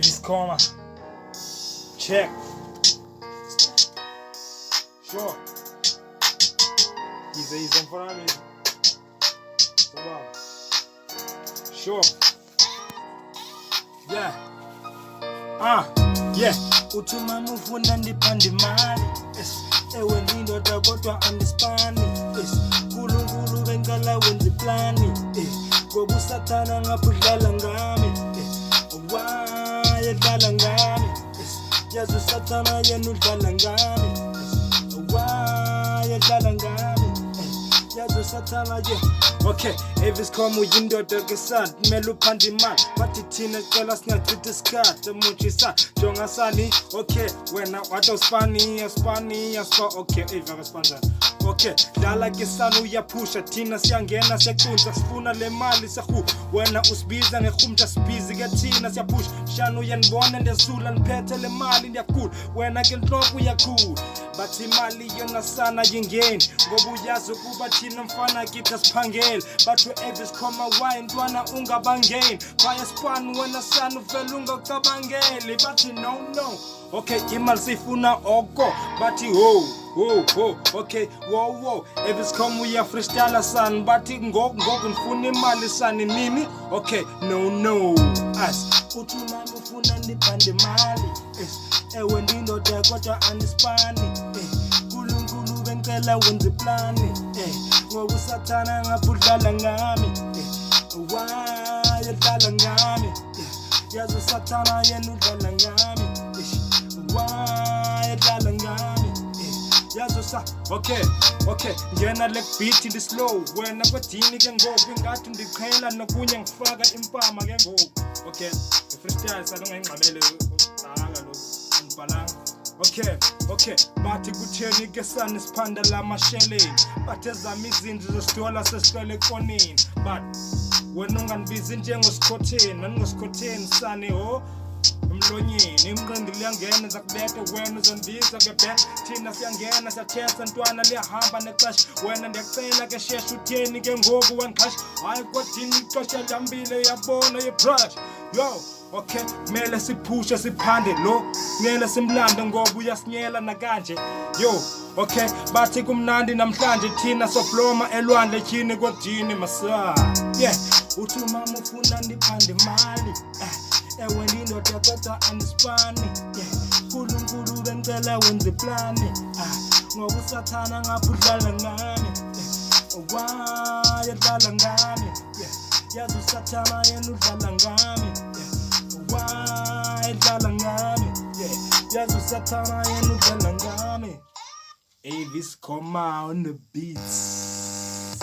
Skhoma. Check. Sure. He's in front of me. Sure. Yeah. Yeah. Utuma mufuna ndipande mali. Ewe ndindoda kodwa andispani. Nkulunkulu bengala wenza iplani. Ngoba usathana ngapudlala ngami. Yedlala ngami. Yazi usathana yena udlala ngami. Yedlala ngami. Yazi usathana ye. Okay, Skhoma uyindoda kesana kumele uphande imali bathi thina cela singachithi isikhathi emuntshisa jonga sani. Okay, wena wathi usipani okay vaka spanjani. Okay, dala kesana uyaphusha thina siyangena siyacunta sifuna le mali sehu wena usibiza ngehumja sibizi ke thina siyaphusha shana uyanibona ndiyazula niphethe le mali ndiyakula wena ke nhloko uyakhula bathi imali yona sana yingeni ngoba uyazi ukuba thina mfana kithi siphangele bathi Skhoma why ntwana ungabangeni phaya span wena sana uvela ungacabangeli bathi no. Okay, imali sifuna oko bathi ho okay wo Skhoma uya freestyle san bathi ngoku ngifuna imali sani nini. Okay, no as uthi mama ufuna ndipande imali ewe ndindoda kodwa andispani nkulunkulu bengicela wenza iplani ngoba usathana ngapudlala ngami yedlala ngami yazi usathana yena udlala ngami yedlala ngami yazi okay ngena le beat ndi slow wena kwadini ke ngoku ingathi ndiqhela nokunye ngifaka impama ke ngoku. Okay, freestyle salongayingqamele lo ngibhalanga. Okay bathi kutheni ke sana siphanda la masheleni bathe zama izinto zesidola sesicela ekonini but wena unganibizi njengoscotten naningoscotten sane emlonyeni imqindi liyangena zakubethe wena uzondiza ke bet thina siyangena siyathetha ntwana liyahamba nexesha wena ndiyacela ke shesha utheni ke ngoku wengixesha hayi kwadini ixesha lihambile yabona ye-brush yo. Okay, kumele siphushe siphande lo kumele simlande ngoba uyasinyela nakanje yo. Okay, bathi kumnandi namhlanje thina sobloma elwandle tyhini kodini masa. Yeah, uthi mama ufuna ndiphande imali ewe ndindoda kodwa andispani nkulunkulu bengicela wenza iplani ngoba usathana ngapudlala ngami yedlala ngami yazi usathana yena udlala ngami yedlala ngami yazi usathana yena udlala ngami. Skhoma on the beats.